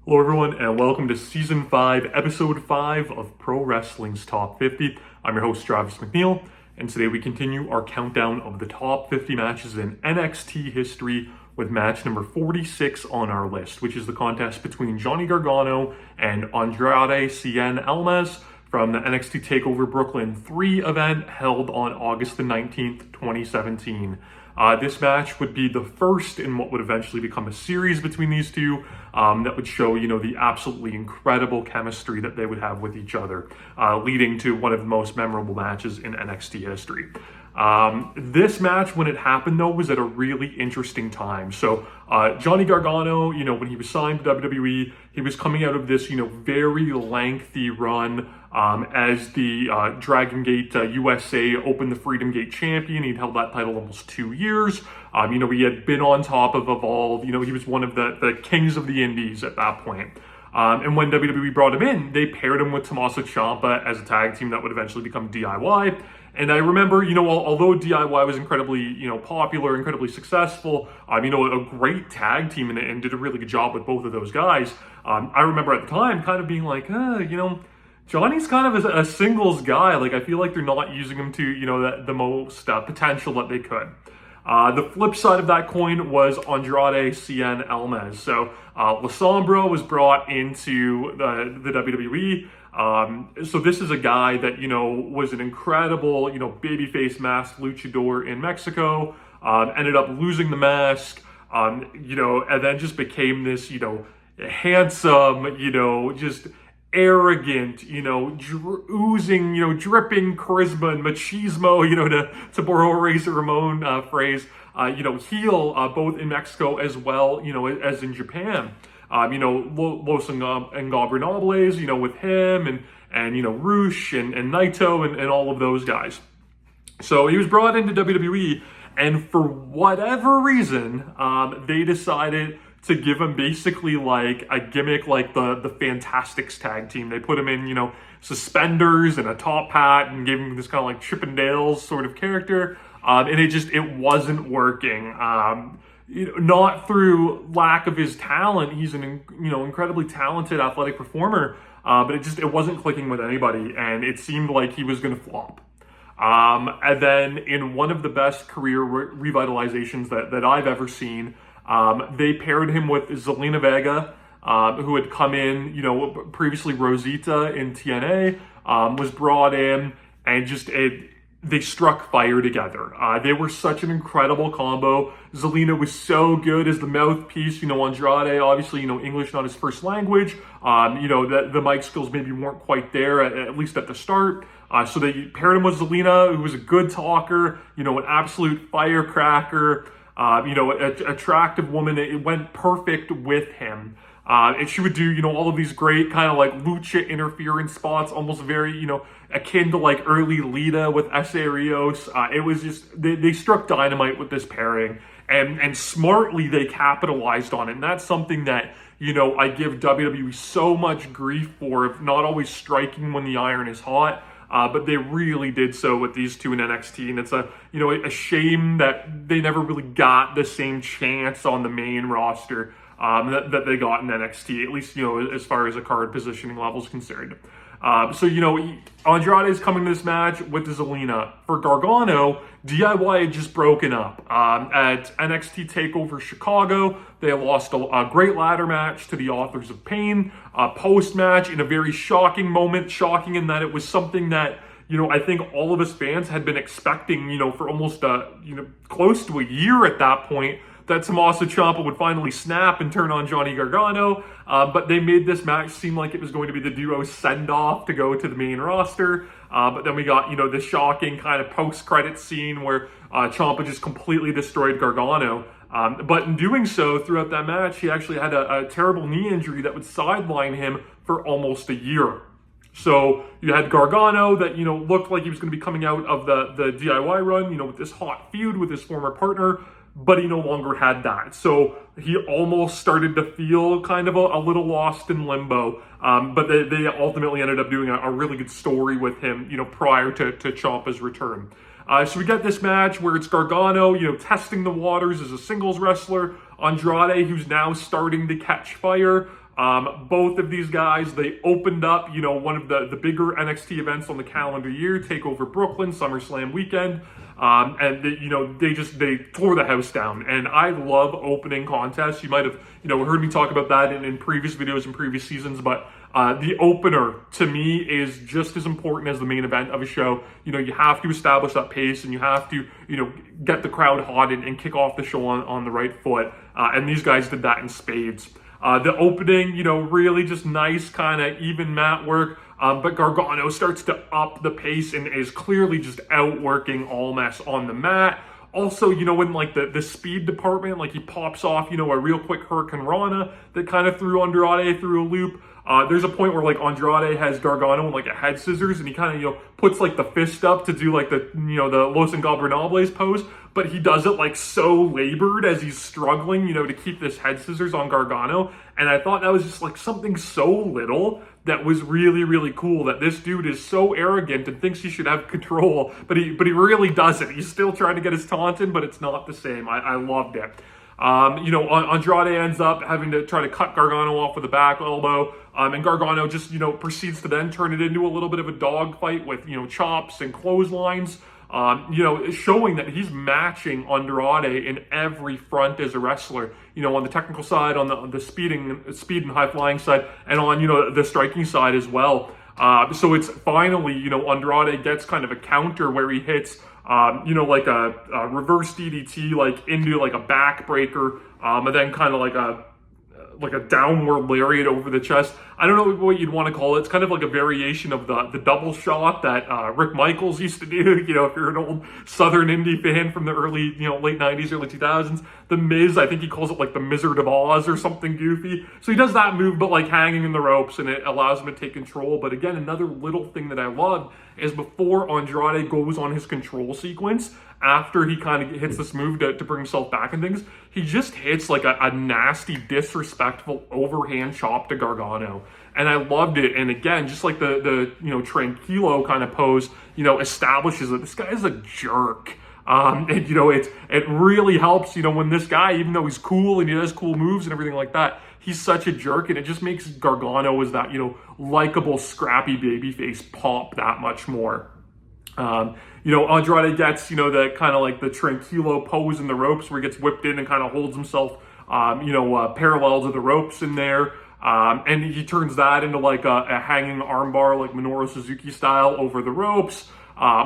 Hello everyone and welcome to Season 5, Episode 5 of Pro Wrestling's Top 50. I'm your host Travis McNeil, and today we continue our countdown of the top 50 matches in NXT history with match number 46 on our list, which is the contest between Johnny Gargano and Andrade Almas from the NXT TakeOver Brooklyn 3 event held on August the 19th, 2017. This match would be the first in what would eventually become a series between these two that would show, the absolutely incredible chemistry that they would have with each other, leading to one of the most memorable matches in NXT history. This match, when it happened, though, was at a really interesting time. So Johnny Gargano, when he was signed to WWE, he was coming out of this, very lengthy run as the Dragon Gate USA Open the Freedom Gate champion. He'd held that title almost 2 years. He had been on top of Evolve. He was one of the kings of the indies at that point. And when WWE brought him in, they paired him with Tommaso Ciampa as a tag team that would eventually become DIY. And I remember, although DIY was incredibly, popular, incredibly successful, a great tag team and did a really good job with both of those guys. I remember at the time kind of being like, Johnny's kind of a singles guy. Like, I feel like they're not using him to, the most potential that they could. The flip side of that coin was Andrade Almas. So La Sombra was brought into the WWE. So this is a guy that, was an incredible, babyface masked luchador in Mexico, ended up losing the mask, and then just became this, handsome, just arrogant, oozing, dripping charisma and machismo, to borrow a Razor Ramon phrase, heel, both in Mexico as well, as in Japan. Los Ingobernables, with him and Rush and Naito and all of those guys. So he was brought into WWE, and for whatever reason, they decided to give him basically like a gimmick like the Fantastics tag team. They put him in, suspenders and a top hat and gave him this kind of like Chippendales sort of character. And it wasn't working. Not through lack of his talent. He's an incredibly talented athletic performer, but it wasn't clicking with anybody, and it seemed like he was going to flop. And then in one of the best career revitalizations that I've ever seen, they paired him with Zelina Vega, who had come in, previously Rosita in TNA, was brought in, and they struck fire together. They were such an incredible combo. Zelina was so good as the mouthpiece. Andrade, obviously, English not his first language. The mic skills maybe weren't quite there, at least at the start. So they paired him with Zelina, who was a good talker, an absolute firecracker, attractive woman. It went perfect with him. And she would do, all of these great kind of like lucha interference spots, almost very, akin to like early Lita with Essa Rios. It was just, they struck dynamite with this pairing, and smartly they capitalized on it. And that's something that, I give WWE so much grief for, of not always striking when the iron is hot. But they really did so with these two in NXT, and it's a shame that they never really got the same chance on the main roster that they got in NXT, at least, as far as a card positioning level is concerned. Andrade is coming to this match with Zelina. For Gargano, DIY had just broken up. At NXT TakeOver Chicago, they lost a great ladder match to the Authors of Pain. Post-match, in a very shocking moment, shocking in that it was something that, I think all of us fans had been expecting, for almost, close to a year at that point, that Tommaso Ciampa would finally snap and turn on Johnny Gargano, but they made this match seem like it was going to be the duo send-off to go to the main roster, but then we got, the shocking kind of post-credit scene where Ciampa just completely destroyed Gargano, but in doing so, throughout that match, he actually had a terrible knee injury that would sideline him for almost a year. So you had Gargano that, looked like he was going to be coming out of the DIY run, with this hot feud with his former partner, but he no longer had that. So he almost started to feel kind of a little lost in limbo. But they ultimately ended up doing a really good story with him, prior to Ciampa's return. So we get this match where it's Gargano, testing the waters as a singles wrestler. Andrade, who's now starting to catch fire. Both of these guys, they opened up, one of the bigger NXT events on the calendar year, TakeOver Brooklyn, SummerSlam weekend. And they tore the house down. And I love opening contests. You might have, heard me talk about that in previous videos and previous seasons, but the opener to me is just as important as the main event of a show. You have to establish that pace, and you have to, get the crowd hot and kick off the show on the right foot. And these guys did that in spades. The opening, really just nice kind of even mat work. But Gargano starts to up the pace and is clearly just outworking Almas on the mat. Also, in like the speed department, like he pops off, a real quick Hurricane Rana that kind of threw Andrade through a loop. There's a point where like Andrade has Gargano in like a head scissors, and he kind of puts like the fist up to do like the the Los Ingobernables pose, but he does it like so labored as he's struggling to keep this head scissors on Gargano. And I thought that was just like something so little that was really, really cool, that this dude is so arrogant and thinks he should have control, but he really doesn't. He's still trying to get his taunt in, but it's not the same. I loved it. Andrade ends up having to try to cut Gargano off with a back elbow, and Gargano just, proceeds to then turn it into a little bit of a dogfight with, chops and clotheslines, showing that he's matching Andrade in every front as a wrestler, on the technical side, on the speed and high flying side, and on, the striking side as well. So it's finally, Andrade gets kind of a counter where he hits, like a reverse DDT, like into like a backbreaker, and then kind of like a downward lariat over the chest. I don't know what you'd want to call it. It's kind of like a variation of the double shot that Rick Michaels used to do. If you're an old Southern indie fan from the early, late 90s, early 2000s. The Miz, I think he calls it like the Wizard of Oz or something goofy. So he does that move, but like hanging in the ropes, and it allows him to take control. But again, another little thing that I love is before Andrade goes on his control sequence, after he kind of hits this move to bring himself back and things, he just hits like a nasty, disrespectful overhand chop to Gargano. And I loved it. And again, just like the Tranquilo kind of pose, establishes that this guy is a jerk. And it really helps, when this guy, even though he's cool and he does cool moves and everything like that, he's such a jerk, and it just makes Gargano as that, likable, scrappy babyface pop that much more. Andrade gets, the kind of like the Tranquilo pose in the ropes where he gets whipped in and kind of holds himself, parallel to the ropes in there. And he turns that into like a hanging armbar, like Minoru Suzuki style over the ropes.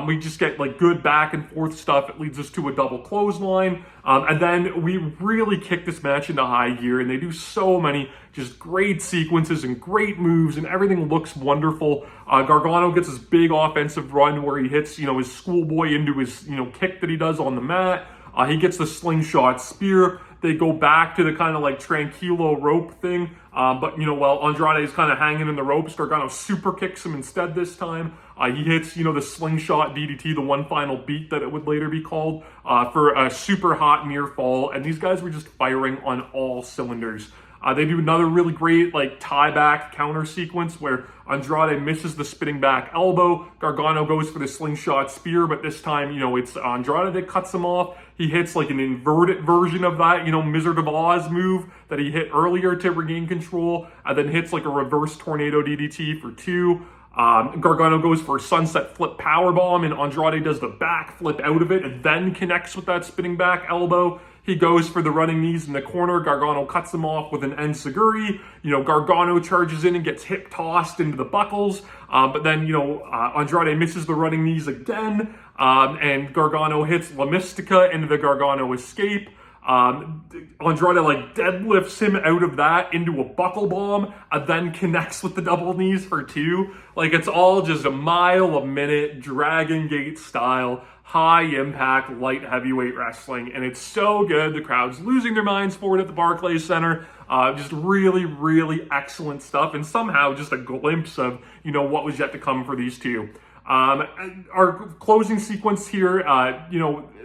We just get like good back and forth stuff. It leads us to a double clothesline. And then we really kick this match into high gear, and they do so many just great sequences and great moves, and everything looks wonderful. Gargano gets his big offensive run where he hits, his schoolboy into his, kick that he does on the mat. He gets the slingshot spear. They go back to the kind of like Tranquilo rope thing. But, while Andrade is kind of hanging in the ropes, Gargano super kicks him instead this time. He hits, the slingshot DDT, the one final beat that it would later be called, for a super hot near fall. And these guys were just firing on all cylinders. They do another really great like tie back counter sequence where Andrade misses the spinning back elbow. Gargano goes for the slingshot spear, but this time, it's Andrade that cuts him off. He hits like an inverted version of that, Wizard of Oz move that he hit earlier to regain control, and then hits like a reverse tornado DDT for 2. Gargano goes for a sunset flip powerbomb, and Andrade does the back flip out of it and then connects with that spinning back elbow. He goes for the running knees in the corner. Gargano cuts him off with an enziguri. Gargano charges in and gets hip tossed into the buckles. But then, Andrade misses the running knees again. And Gargano hits La Mystica into the Gargano escape. Andrade like deadlifts him out of that into a buckle bomb, and then connects with the double knees for 2. Like, it's all just a mile a minute, Dragon Gate style, high impact, light heavyweight wrestling, and it's so good. The crowd's losing their minds for it at the Barclays Center. Just really, really excellent stuff, and somehow just a glimpse of, what was yet to come for these two. Our closing sequence here,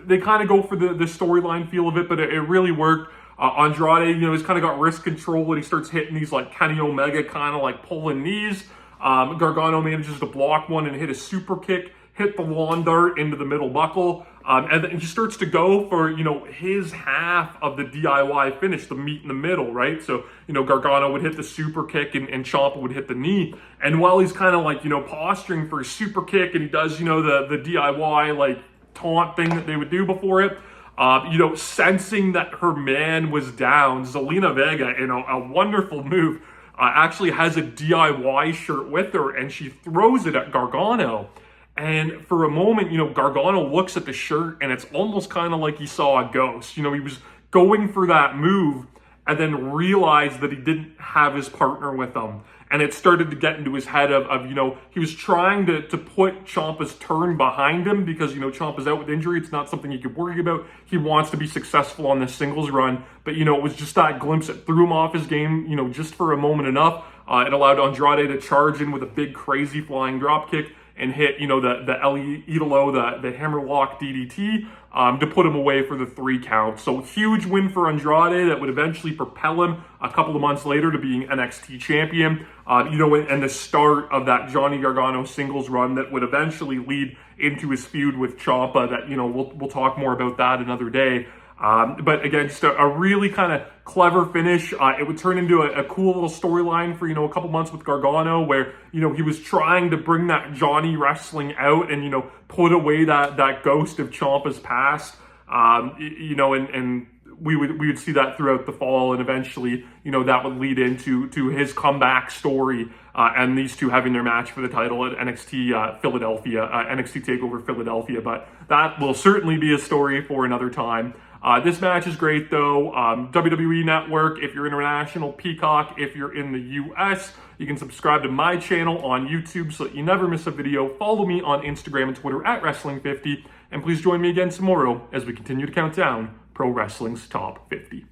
they kind of go for the storyline feel of it, but it really worked. Andrade, he's kind of got wrist control, and he starts hitting these like Kenny Omega kind of like pulling knees. Gargano manages to block one and hit a super kick, hit the lawn dart into the middle buckle. And then he starts to go for, his half of the DIY finish, the meet in the middle, right? So, Gargano would hit the super kick and Ciampa would hit the knee. And while he's kind of like, posturing for a super kick and he does, the DIY like taunt thing that they would do before it, sensing that her man was down, Zelina Vega, in a wonderful move, actually has a DIY shirt with her and she throws it at Gargano. And for a moment, Gargano looks at the shirt and it's almost kind of like he saw a ghost. He was going for that move and then realized that he didn't have his partner with him. And it started to get into his head of he was trying to put Ciampa's turn behind him because, Ciampa's out with injury. It's not something he could worry about. He wants to be successful on this singles run. But, it was just that glimpse that threw him off his game, just for a moment enough. It allowed Andrade to charge in with a big, crazy flying drop kick and hit, the El Idolo, the hammerlock DDT, to put him away for the 3 count. So huge win for Andrade that would eventually propel him a couple of months later to being NXT champion, and the start of that Johnny Gargano singles run that would eventually lead into his feud with Ciampa that, we'll talk more about that another day. But again, just a really kind of clever finish. It would turn into a cool little storyline for, a couple months with Gargano where, he was trying to bring that Johnny wrestling out and, put away that ghost of Ciampa's past. And we would see that throughout the fall, and eventually, that would lead into his comeback story, and these two having their match for the title at NXT Philadelphia, NXT TakeOver Philadelphia. But that will certainly be a story for another time. This match is great though. WWE Network, if you're international, Peacock, if you're in the US, you can subscribe to my channel on YouTube so that you never miss a video. Follow me on Instagram and Twitter at Wrestling50, and please join me again tomorrow as we continue to count down Pro Wrestling's Top 50.